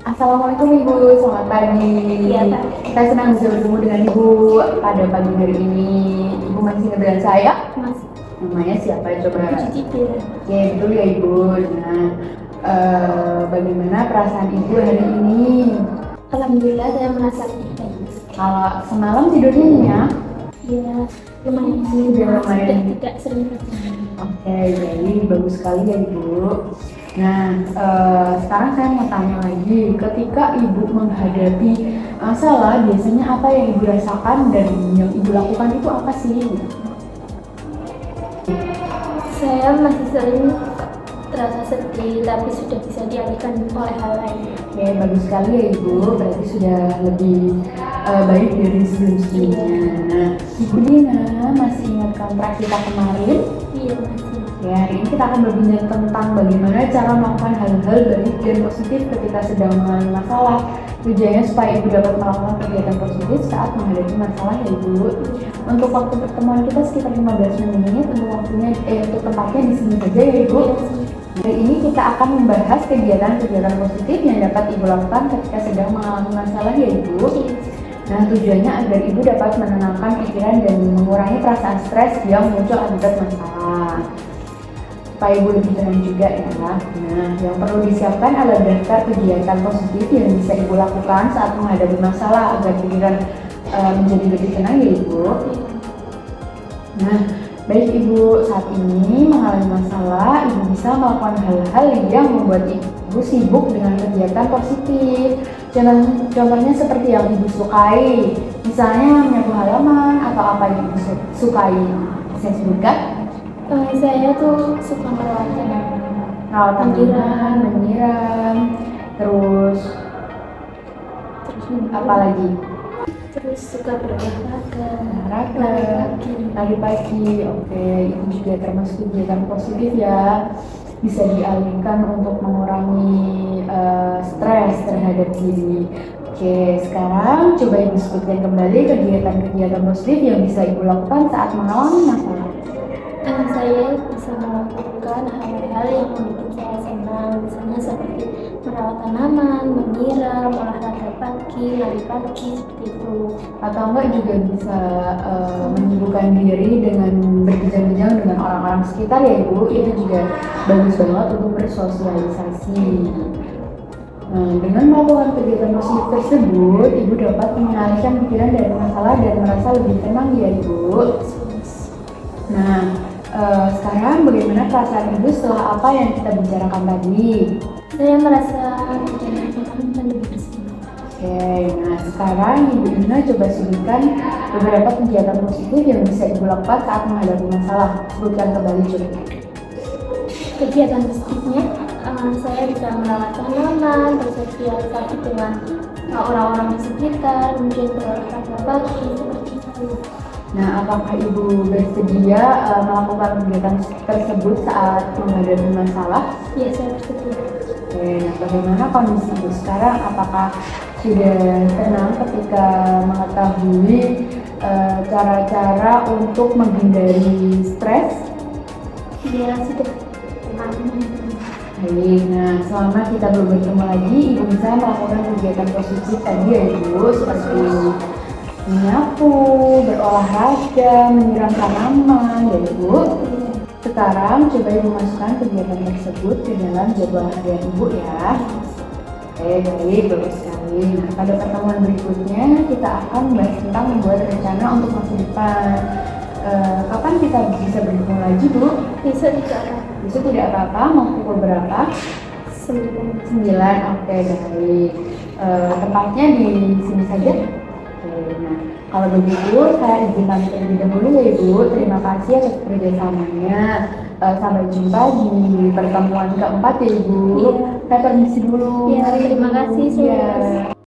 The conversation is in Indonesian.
Assalamualaikum Ibu, selamat pagi. Iya, Pak. Kita senang bisa bertemu dengan Ibu pada pagi hari ini. Ibu masih ingat dengan saya? Masih Namanya siapa coba? cicipin. Oke, betul ya Ibu. Nah, bagaimana perasaan Ibu hari ini? Alhamdulillah saya merasa baik. Kalau semalam tidurnya nyenyak? Ya, lumayan Lumayan. tidak sering terbangun. Oke, jadi bagus sekali ya Ibu. Nah, sekarang saya mau tanya lagi, ketika Ibu menghadapi masalah, biasanya apa yang Ibu rasakan dan yang Ibu lakukan itu apa sih? Saya masih sering terasa sedih, tapi sudah bisa dialihkan oleh hal lain. Oke, bagus sekali ya Ibu, berarti sudah lebih baik dari sebelum-sebelumnya. Nah, Ibu Dina masih ingat kontrak kita kemarin? Iya, masih. Ya, hari ini kita akan berbincang tentang bagaimana cara melakukan hal-hal baik dan positif ketika sedang mengalami masalah. Tujuannya supaya Ibu dapat melakukan kegiatan positif saat menghadapi masalah ya Ibu. Untuk waktu pertemuan kita sekitar 15 menit, untuk untuk tempatnya di sini saja ya Ibu. Hari ini kita akan membahas kegiatan-kegiatan positif yang dapat Ibu lakukan ketika sedang mengalami masalah ya Ibu. Nah, tujuannya agar Ibu dapat menenangkan pikiran dan mengurangi perasaan stres yang muncul akibat masalah. Supaya Ibu lebih tenang juga ya. Nah, yang perlu disiapkan adalah daftar kegiatan positif yang bisa Ibu lakukan saat menghadapi masalah agar pikiran menjadi lebih tenang ya Ibu. Nah, baik Ibu saat ini mengalami masalah, Ibu bisa melakukan hal-hal yang membuat Ibu sibuk dengan kegiatan positif. Contohnya seperti yang Ibu sukai, misalnya menyapu halaman atau apa yang Ibu sukai. Saya sebutkan. Saya tuh suka merawat tanaman. Rawat tanaman, menyiram, terus apa lagi? Terus suka berolahraga, Lari pagi. Oke, itu juga termasuk kegiatan positif ya. Bisa dialihkan untuk mengurangi stres terhadap diri. Oke, sekarang coba Ibu sebutkan kembali kegiatan-kegiatan positif yang bisa Ibu lakukan saat mengalami masalah. Saya bisa melakukan hal-hal yang membuat saya senang, misalnya seperti merawat tanaman, menyiram, olahraga pagi, lari pagi, seperti itu. Atau enggak juga bisa menyibukkan diri dengan berbincang-bincang dengan orang-orang sekitar ya Ibu. Itu juga bagus banget untuk bersosialisasi. Nah, dengan melakukan kegiatan positif tersebut, Ibu dapat mengalihkan pikiran dari masalah dan merasa lebih tenang ya Ibu. Nah, sekarang bagaimana perasaan Ibu setelah apa yang kita bicarakan tadi? Saya merasa pikiran dan lebih bersemangat. Oke, nah sekarang Ibu Ina coba sebutkan beberapa kegiatan positif yang bisa Ibu lakukan saat menghadapi masalah. Sebutkan kembali coba. Kegiatan positifnya, saya bisa merawat tanaman, bersosialisasi dengan orang-orang di sekitar, mungkin berolahraga pagi, seperti itu. Nah, apakah Ibu bersedia melakukan kegiatan tersebut saat menghadapi masalah? Ya, saya bersedia. Oke, nah bagaimana kondisi Ibu sekarang? Apakah sudah tenang ketika mengetahui cara-cara untuk menghindari stres? Ya, sudah tenang. Baik, nah selama kita belum bertemu lagi, Ibu bisa melakukan kegiatan positif tadi ya Ibu, seperti menyapu, berolahraga, menyiram tanaman ya Ibu. Sekarang coba Ibu masukkan kegiatan tersebut ke dalam jadwal harian Ibu ya. Oke, baik, bagus sekali. Nah, pada pertemuan berikutnya kita akan membahas tentang membuat rencana untuk masa depan. Kapan kita bisa bertemu lagi Bu? Besok tidak apa. Besok tidak apa-apa, mau pukul berapa? 9. 9, oke baik. Tempatnya di sini saja. Oke, nah kalau begitu saya izin pamit terlebih dahulu ya Ibu. Terima kasih atas kerjasamanya. Sampai jumpa di pertemuan keempat ya Ibu. Iya. Saya permisi dulu. Ya, terima kasih. Ya.